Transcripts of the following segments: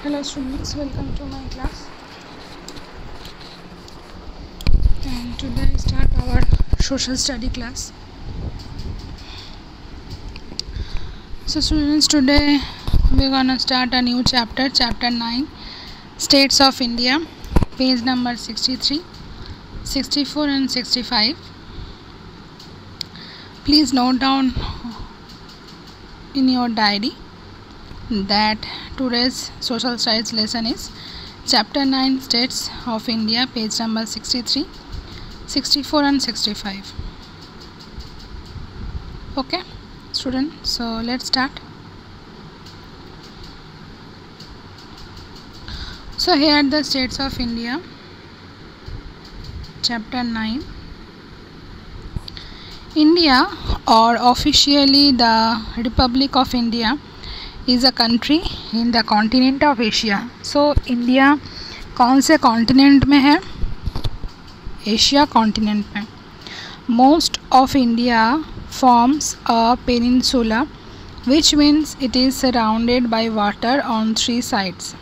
Hello students, welcome to my class. And today I start our social study class. So students, today we're gonna start a new chapter, chapter 9, States of India, page number 63, 64 and 65. Please note down in your diary that today's social studies lesson is chapter 9, States of India, page number 63, 64 and 65. Okay student, so let's start. So here are the states of India, chapter 9. India, or officially the Republic of India, is a country in the continent of Asia. So India कौन से continent में है? Asia continent में. Most of India forms a peninsula, which means it is surrounded by water on three sides.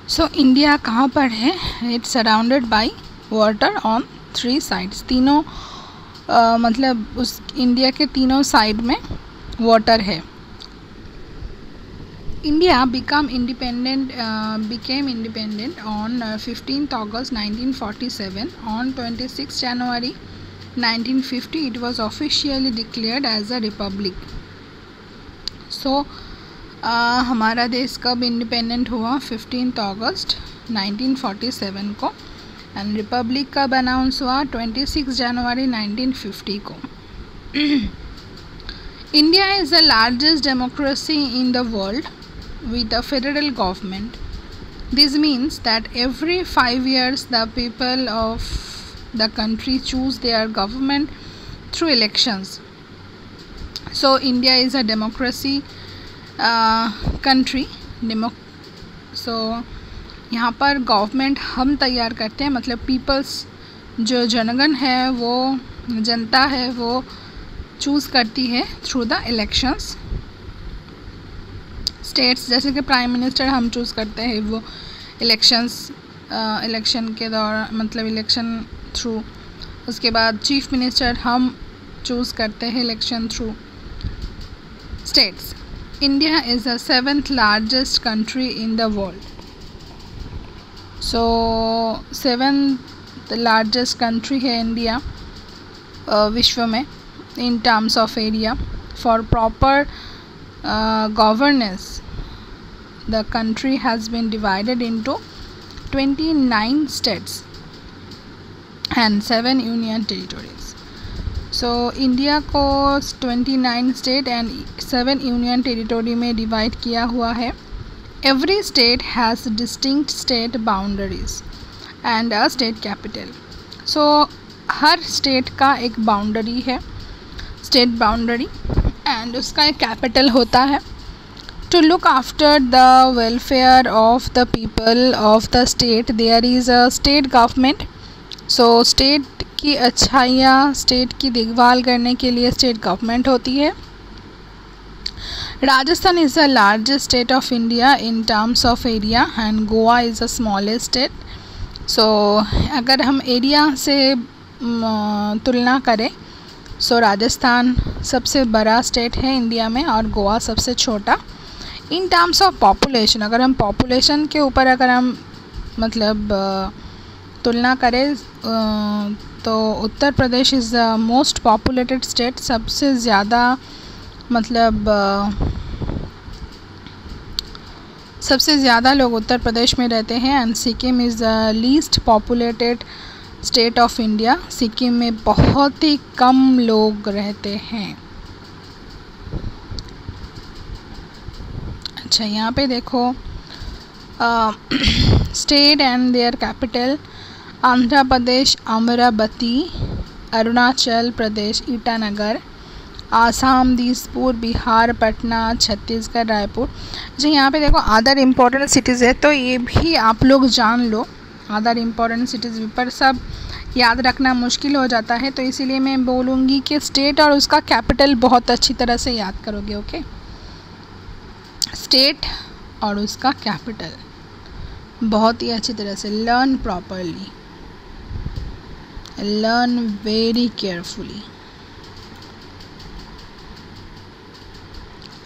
So India कहाँ पर है? It's surrounded by water on three sides. तीनों मतलब उस इंडिया के तीनों साइड में वाटर है. India became independent on 15th August 1947. On 26 January 1950 it was officially declared as a republic. So हमारा देश कब इंडिपेंडेंट हुआ? 15th अगस्त 1947 को. एंड रिपब्लिक कब अनाउंस हुआ? 26 जनवरी 1950 को. India is the largest democracy in the world with a federal government. This means that every 5 years the people of the country choose their government through elections. So India is a democracy country. So यहाँ पर government हम तैयार करते हैं, मतलब peoples जो जनगण है, वो जनता है, वो चूज़ करती है थ्रू द इलेक्शंस. स्टेट्स जैसे कि प्राइम मिनिस्टर हम चूज़ करते हैं, वो इलेक्शन के दौरान, मतलब इलेक्शन थ्रू. उसके बाद चीफ मिनिस्टर हम चूज़ करते हैं election through states. India is the 7th largest country in the world. So 7th largest country है इंडिया विश्व में in terms of area. For proper governance, the country has been divided into 29 states and 7 union territories. So India को 29 state and 7 union territory में divide किया हुआ है. Every state has distinct state boundaries and a state capital. So her state का एक boundary है, state boundary, and उसका एक कैपिटल होता है. To look after the welfare of the people of the state there is a state government. So state की अच्छाइयाँ, state की देखभाल करने के लिए स्टेट गवर्नमेंट होती है. Rajasthan is the largest state of India in terms of area and Goa is the smallest state. So अगर हम एरिया से तुलना करें, सो राजस्थान सबसे बड़ा स्टेट है इंडिया में और गोवा सबसे छोटा. इन टर्म्स ऑफ पॉपुलेशन, अगर हम पॉपुलेशन के ऊपर अगर हम मतलब तुलना करें तो Uttar Pradesh is the most populated state. सबसे ज़्यादा मतलब सबसे ज़्यादा लोग उत्तर प्रदेश में रहते हैं. And Sikkim is the least populated state of India. Sikkim में बहुत ही कम लोग रहते हैं. अच्छा, यहाँ पे देखो state and their capital. Andhra Pradesh Amaravati, Arunachal Pradesh Itanagar, Assam Dispur, Bihar Patna, Chhattisgarh Raipur. अच्छा, यहाँ पे देखो अदर इम्पोर्टेंट सिटीज़ है, तो ये भी आप लोग जान लो. अदर इम्पोर्टेंट सिटीज़ पर सब याद रखना मुश्किल हो जाता है, तो इसीलिए मैं बोलूँगी कि स्टेट और उसका कैपिटल बहुत अच्छी तरह से याद करोगे. ओके, स्टेट और उसका कैपिटल। बहुत ही अच्छी तरह से learn properly, learn very carefully.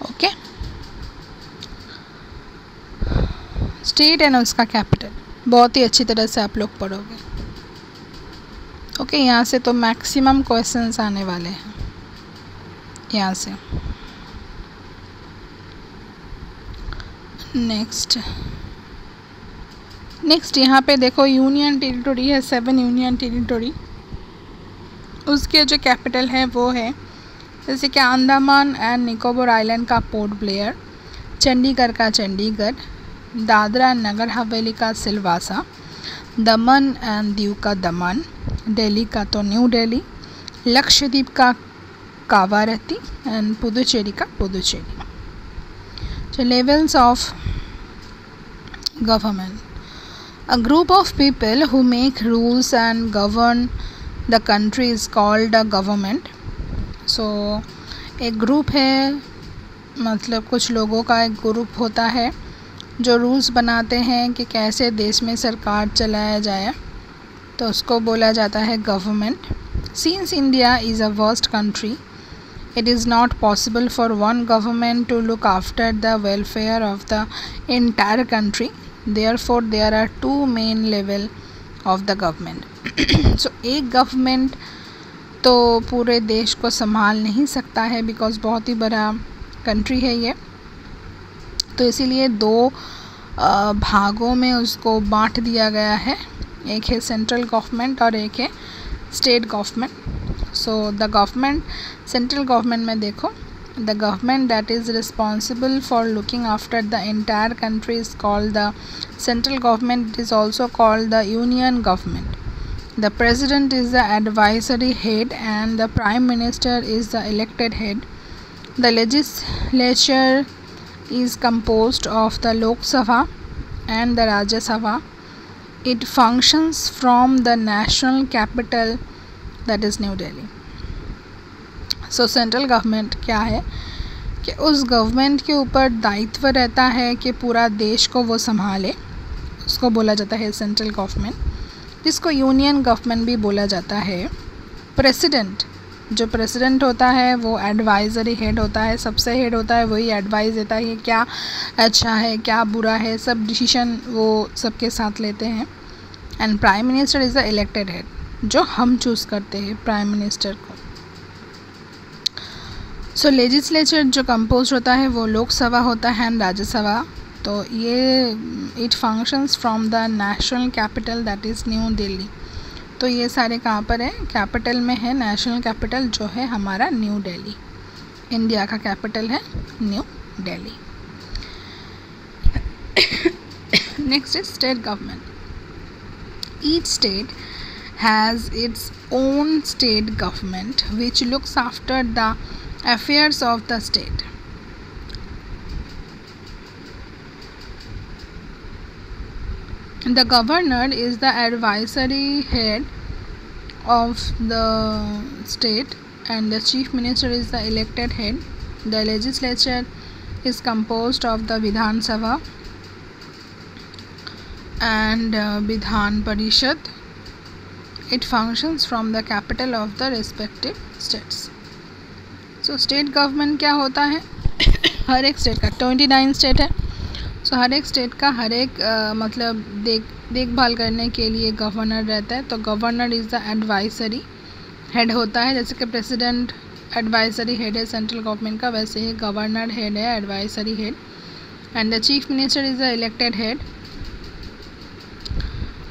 Okay, state and उसका कैपिटल बहुत ही अच्छी तरह से आप लोग पढ़ोगे। ओके, यहाँ से तो मैक्सिमम क्वेश्चंस आने वाले हैं यहाँ से। नेक्स्ट यहाँ पे देखो यूनियन टेरिटोरी है, 7 यूनियन टेरिटोरी, उसके जो कैपिटल है वो है जैसे कि अंडमान एंड निकोबार आइलैंड का पोर्ट ब्लेयर, चंडीगढ़ का चंडीगढ़, दादरा एंड नगर हवेली का सिलवासा, दमन एंड दीव का दमन, दिल्ली का तो न्यू दिल्ली, लक्षद्वीप का कावारत्ती एंड पुदुचेरी का Puducherry. So levels of government. A group of people who make rules and govern the country is called a government. So एक ग्रुप है, मतलब कुछ लोगों का एक ग्रुप होता है जो रूल्स बनाते हैं कि कैसे देश में सरकार चलाया जाए, तो उसको बोला जाता है government. Since India is a vast country, it is not possible for one government to look after the welfare of the entire country. Therefore, there are two main level of the government. So एक government तो पूरे देश को संभाल नहीं सकता है, because बहुत ही बड़ा कंट्री है ये, तो इसीलिए 2 भागों में उसको बांट दिया गया है। एक है सेंट्रल गवर्नमेंट और एक है state government. So the government, central government में देखो, the government that is responsible for looking after the entire country is called the central government. It is also called the union government. The president is the advisory head and the prime minister is the elected head. The legislature is composed of the Lok Sabha and the Rajya Sabha. It functions from the national capital, that is New Delhi. So central government क्या है कि उस government के ऊपर दायित्व रहता है कि पूरा देश को वो संभाले, उसको बोला जाता है सेंट्रल गवर्नमेंट, जिसको यूनियन गवर्नमेंट भी बोला जाता है. प्रेसिडेंट, जो प्रेसिडेंट होता है वो एडवाइजरी हेड होता है, सबसे हेड होता है, वही एडवाइस देता है क्या अच्छा है क्या बुरा है, सब डिसीजन वो सबके साथ लेते हैं. And prime minister is the elected head, जो हम चूज़ करते हैं प्राइम मिनिस्टर को. सो लेजिस्लेचर जो कंपोज होता है वो लोकसभा होता है एंड राज्यसभा. तो ये it functions from the national capital that is new Delhi. तो ये सारे कहाँ पर है, कैपिटल में है. नेशनल कैपिटल जो है हमारा न्यू दिल्ली, इंडिया का कैपिटल है new Delhi. Next is state government. Each state has its own state government which looks after the affairs of the state. The governor is the advisory head of the state and the chief minister is the elected head. The legislature is composed of the Vidhan Sabha and Vidhan Parishad. It functions from the capital of the respective states. So state government क्या होता है, हर एक state का 29 state है. सो हर एक state का हर एक मतलब देखभाल करने के लिए गवर्नर रहता है. तो governor is the advisory head होता है. जैसे कि प्रेसिडेंट एडवाइजरी हेड है सेंट्रल गवर्नमेंट का, वैसे ही गवर्नर हेड है advisory head. And the chief minister is the elected head.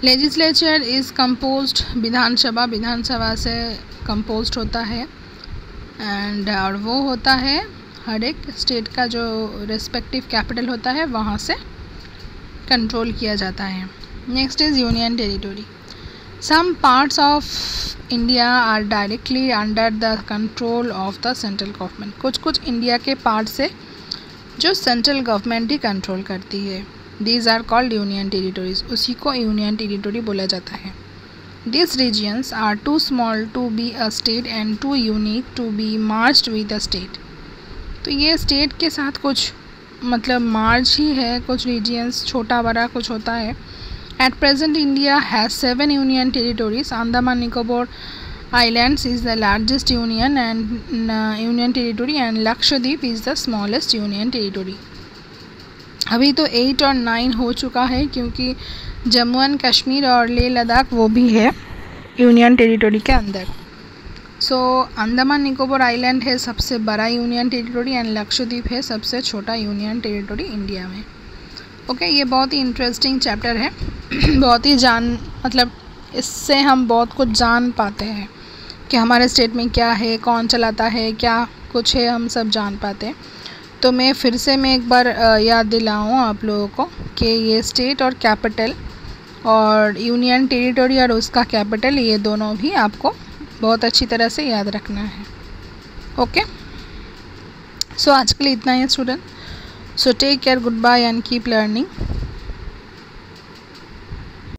Legislature is composed, Vidhansabha से कंपोज्ड होता है. एंड और वो होता है हर एक स्टेट का जो रेस्पेक्टिव कैपिटल होता है वहाँ से कंट्रोल किया जाता है. Next is union territory. Some parts of India are directly under the control of the central government. कुछ इंडिया के पार्ट से जो सेंट्रल गवर्नमेंट ही कंट्रोल करती है. These are called union territories. उसी को यूनियन टेरिटोरी बोला जाता है. These regions are too small to be a state and too unique to be merged with a state. तो ये स्टेट के साथ कुछ मतलब मार्ज ही है, कुछ रीजियंस छोटा बड़ा कुछ होता है। At present India has 7 union territories. Andaman Nicobar Islands is the largest union territory and Lakshadweep is the smallest union territory. अभी तो 8 और 9 हो चुका है क्योंकि जम्मू एंड कश्मीर और लेह लद्दाख वो भी है यूनियन टेरिटोरी के अंदर। सो अंडमान निकोबार आइलैंड है सबसे बड़ा यूनियन टेरिटोरी एंड लक्षद्वीप है सबसे छोटा यूनियन टेरिटोरी इंडिया में। ओके, ये बहुत ही इंटरेस्टिंग चैप्टर है। बहुत ही मतलब इससे हम बहुत कुछ जान पाते हैं कि हमारे स्टेट में क्या है, कौन चलाता है, क्या कुछ है, हम सब जान पाते हैं। तो मैं फिर से एक बार याद दिलाऊँ आप लोगों को कि ये स्टेट और कैपिटल और यूनियन टेरिटोरी और उसका कैपिटल, ये दोनों भी आपको बहुत अच्छी तरह से याद रखना है। ओके, सो आज के लिए इतना ही student. So take care, goodbye and keep learning.